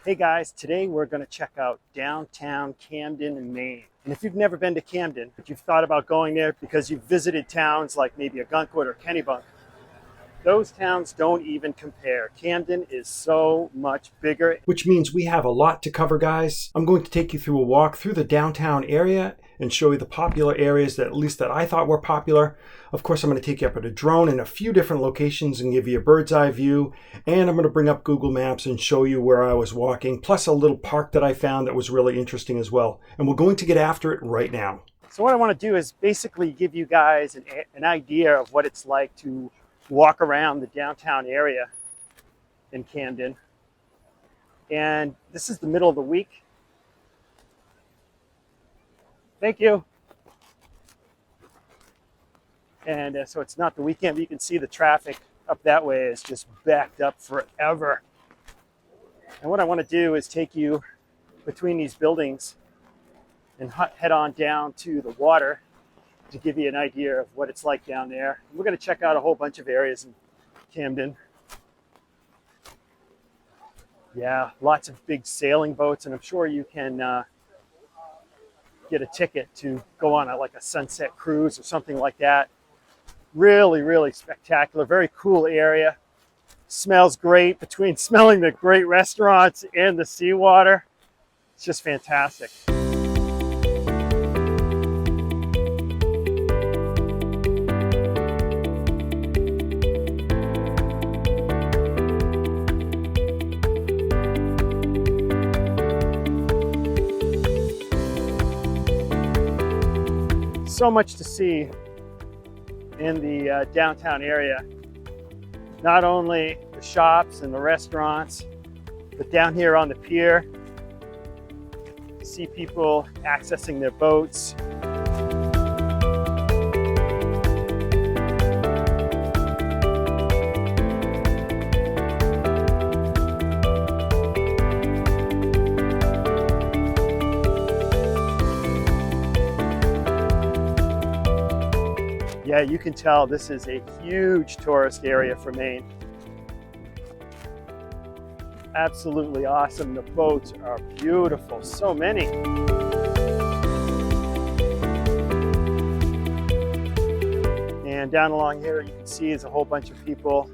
Hey guys, today we're going to check out downtown Camden, Maine. And if you've never been to Camden, but you've thought about going there because you've visited towns like maybe Megunticook or Kennebunk, those towns don't even compare. Camden is so much bigger. Which means we have a lot to cover, guys. I'm going to take you through a walk through the downtown area and show you the popular areas that at least that I thought were popular. Of course, I'm going to take you up in a drone in a few different locations and give you a bird's eye view. And I'm going to bring up Google Maps and show you where I was walking, plus a little park that I found that was really interesting as well. And we're going to get after it right now. So what I want to do is basically give you guys an idea of what it's like to walk around the downtown area in Camden. And this is the middle of the week. Thank you. And so it's not the weekend, but you can see the traffic up that way is just backed up forever. And what I want to do is take you between these buildings and head on down to the water to give you an idea of what it's like down there. We're going to check out a whole bunch of areas in Camden. Yeah, lots of big sailing boats, and I'm sure you can get a ticket to go on like a sunset cruise or something like that. Really, really spectacular, very cool area. Smells great between smelling the great restaurants and the seawater. It's just fantastic. So much to see in the downtown area. Not only the shops and the restaurants, but down here on the pier, you see people accessing their boats. Yeah, you can tell this is a huge tourist area for Maine. Absolutely awesome. The boats are beautiful, so many. And down along here, you can see there's a whole bunch of people.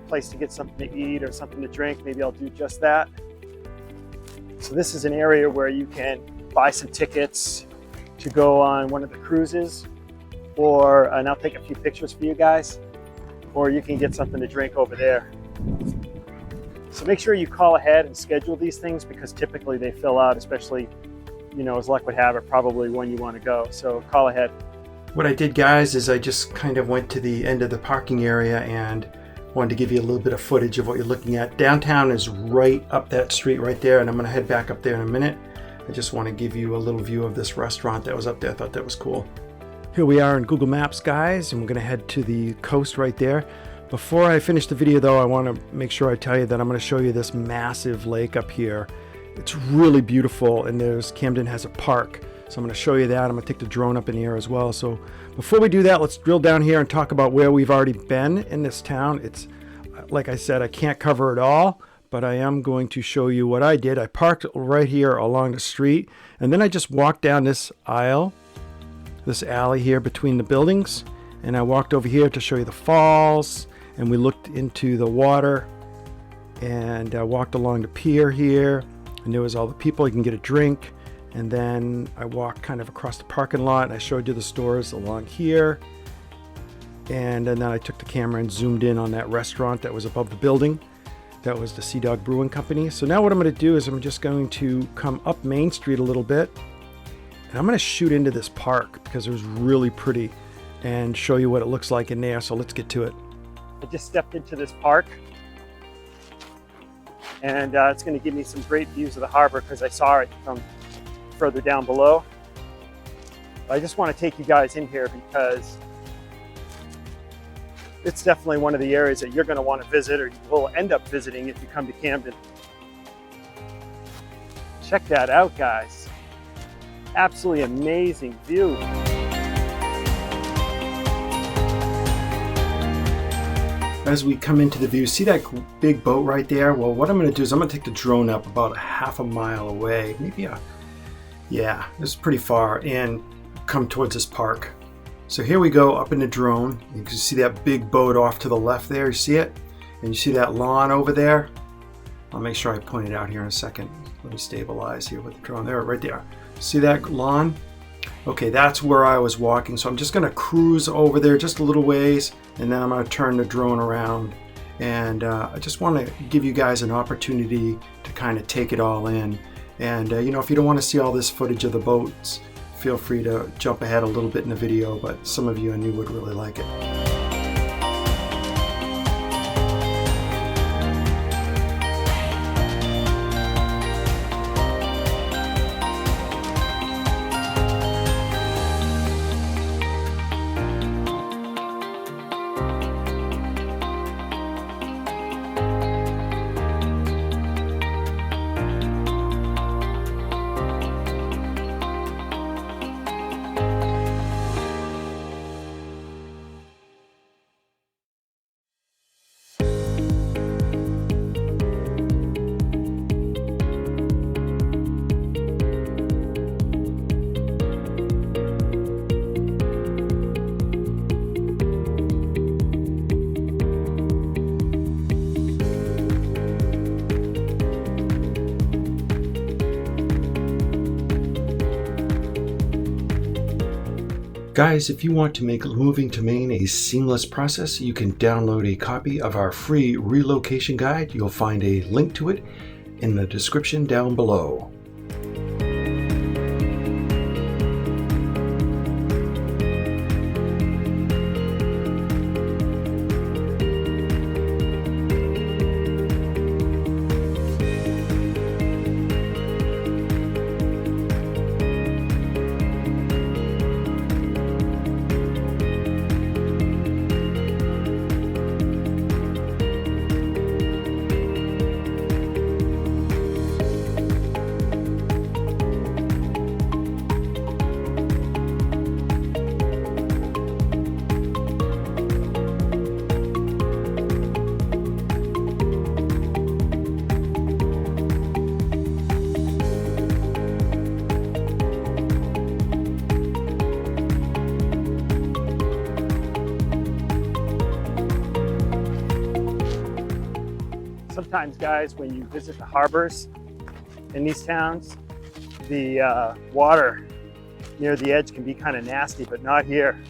Place to get something to eat or something to drink. Maybe I'll do just that. So this is an area where you can buy some tickets to go on one of the cruises. And I'll take a few pictures for you guys, or you can get something to drink over there. So make sure you call ahead and schedule these things because typically they fill out, especially, as luck would have it, probably when you want to go. So call ahead. What I did, guys, is I just kind of went to the end of the parking area and wanted to give you a little bit of footage of what you're looking at. Downtown is right up that street right there, and I'm going to head back up there in a minute. I just want to give you a little view of this restaurant that was up there. I thought that was cool. Here we are in Google Maps, guys, and we're going to head to the coast right there. Before I finish the video, though, I want to make sure I tell you that I'm going to show you this massive lake up here. It's really beautiful, and Camden has a park, so I'm going to show you that. I'm going to take the drone up in the air as well. So before we do that, let's drill down here and talk about where we've already been in this town. It's, like I said, I can't cover it all, but I am going to show you what I did. I parked right here along the street, and then I just walked down this aisle. This alley here between the buildings, and I walked over here to show you the falls, and we looked into the water, and I walked along the pier here, and there was all the people. You can get a drink, and then I walked kind of across the parking lot, and I showed you the stores along here, and then I took the camera and zoomed in on that restaurant that was above the building. That was the Sea Dog Brewing Company. So now what I'm going to do is I'm just going to come up Main Street a little bit, and I'm going to shoot into this park because it was really pretty and show you what it looks like in there. So let's get to it. I just stepped into this park, and it's going to give me some great views of the harbor because I saw it from further down below. But I just want to take you guys in here because it's definitely one of the areas that you're going to want to visit, or you will end up visiting if you come to Camden. Check that out, guys. Absolutely amazing view. as we come into the view, see that big boat right there? Well, what I'm going to do is I'm going to take the drone up about a half a mile away, maybe yeah, it's pretty far, and come towards this park. So here we go up in the drone. You can see that big boat off to the left there. You see it? And you see that lawn over there? I'll make sure I point it out here in a second. Let me stabilize here with the drone. There, right there. See that lawn? Okay, that's where I was walking. So I'm just going to cruise over there just a little ways, and then I'm going to turn the drone around. And I just want to give you guys an opportunity to kind of take it all in. And you know, if you don't want to see all this footage of the boats, feel free to jump ahead a little bit in the video, but some of you I knew would really like it. Guys, if you want to make moving to Maine a seamless process, you can download a copy of our free relocation guide. You'll find a link to it in the description down below. Sometimes, guys, when you visit the harbors in these towns, the water near the edge can be kind of nasty, but not here.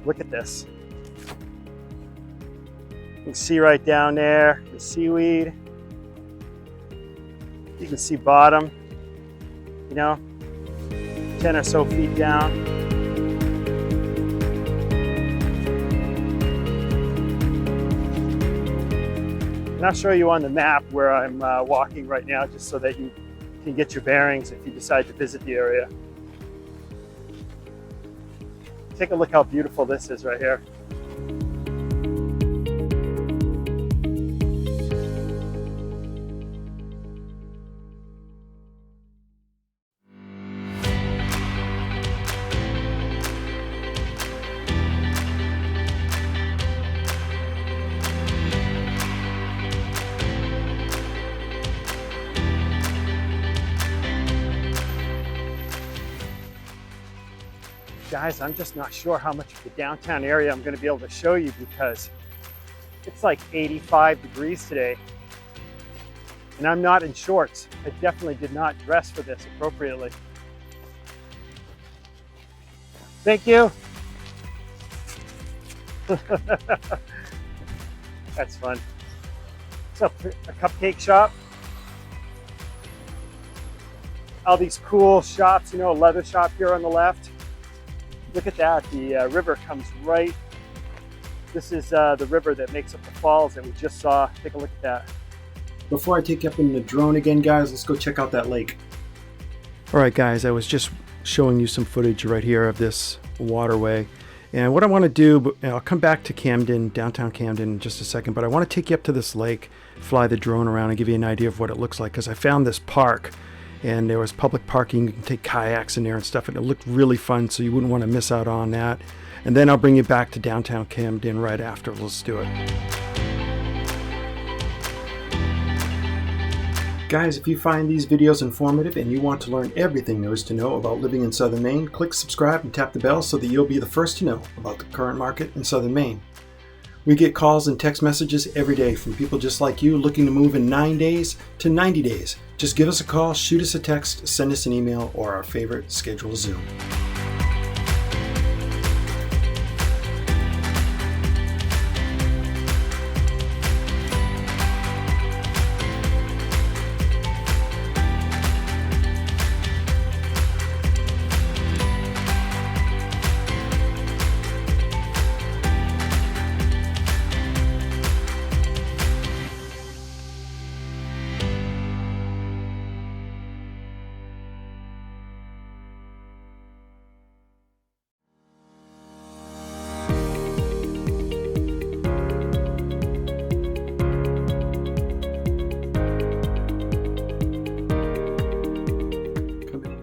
Look at this. You can see right down there the seaweed. You can see bottom, you know, 10 or so feet down. And I'll show you on the map where I'm walking right now, just so that you can get your bearings if you decide to visit the area. Take a look how beautiful this is right here. Guys, I'm just not sure how much of the downtown area I'm going to be able to show you, because it's like 85 degrees today and I'm not in shorts. I definitely did not dress for this appropriately. Thank you. That's fun. It's a cupcake shop. All these cool shops, you know, a leather shop here on the left. Look at that, the river comes right. This is the river that makes up the falls that we just saw. Take a look at that. Before I take you up in the drone again, guys, let's go check out that lake. All right, guys, I was just showing you some footage right here of this waterway. And what I want to do, I'll come back to Camden, downtown Camden in just a second, but I want to take you up to this lake, fly the drone around and give you an idea of what it looks like, because I found this park. And there was public parking. You can take kayaks in there and stuff, and it looked really fun, so you wouldn't want to miss out on that. And then I'll bring you back to downtown Camden right after. Let's do it. Guys, if you find these videos informative and you want to learn everything there is to know about living in Southern Maine, click subscribe and tap the bell so that you'll be the first to know about the current market in Southern Maine. We get calls and text messages every day from people just like you looking to move in 9 days to 90 days. Just give us a call, shoot us a text, send us an email, or our favorite, schedule a Zoom.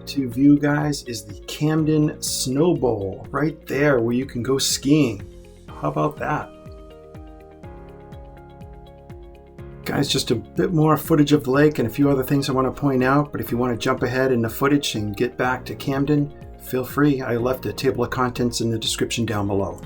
To view, guys, is the Camden Snow Bowl right there where you can go skiing. How about that? Guys, just a bit more footage of the lake and a few other things I want to point out, but if you want to jump ahead in the footage and get back to Camden, feel free. I left a table of contents in the description down below.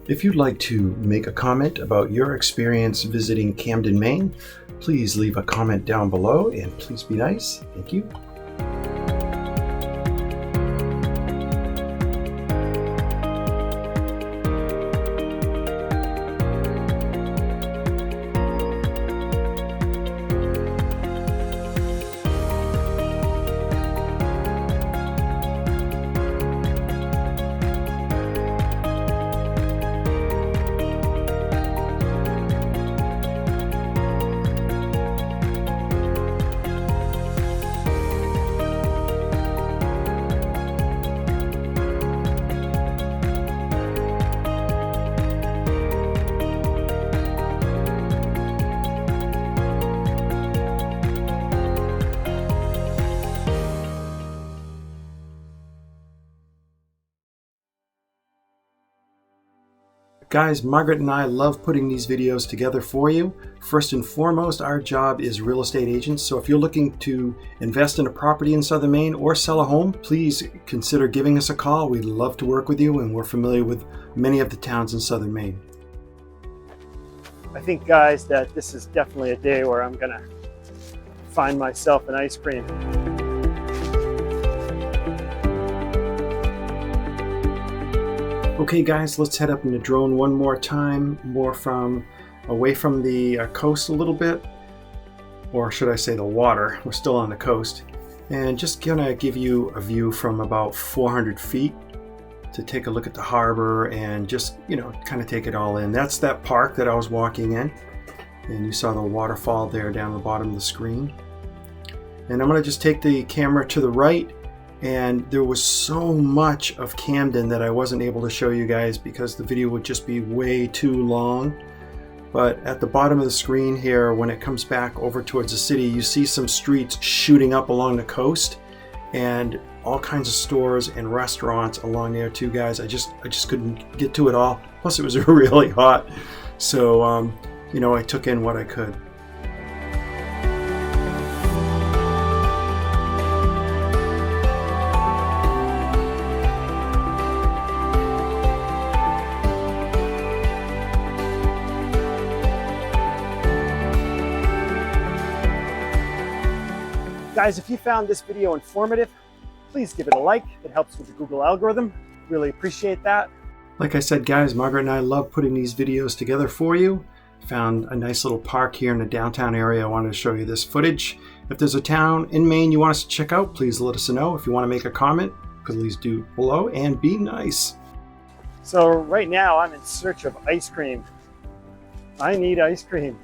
If you'd like to make a comment about your experience visiting Camden, Maine, please leave a comment down below and please be nice. Thank you. Guys, Margaret and I love putting these videos together for you. First and foremost, our job is real estate agents. So if you're looking to invest in a property in Southern Maine or sell a home, please consider giving us a call. We'd love to work with you, and we're familiar with many of the towns in Southern Maine. I think, guys, that this is definitely a day where I'm gonna find myself an ice cream. Okay guys, let's head up in the drone one more time, away from the coast a little bit, or should I say the water. We're still on the coast, and just gonna give you a view from about 400 feet to take a look at the harbor and just, kind of take it all in. That's that park that I was walking in, and you saw the waterfall there down the bottom of the screen. And I'm gonna just take the camera to the right, and there was so much of Camden that I wasn't able to show you guys because the video would just be way too long. But at the bottom of the screen here, when it comes back over towards the city, you see some streets shooting up along the coast and all kinds of stores and restaurants along there too, guys. I just couldn't get to it all. Plus it was really hot. So, I took in what I could. Guys, if you found this video informative, please give it a like. It helps with the Google algorithm. Really appreciate that. Like I said, guys, Margaret and I love putting these videos together for you. Found a nice little park here in the downtown area. I wanted to show you this footage. If there's a town in Maine you want us to check out, please let us know. If you want to make a comment, please do below and be nice. So right now I'm in search of ice cream. I need ice cream.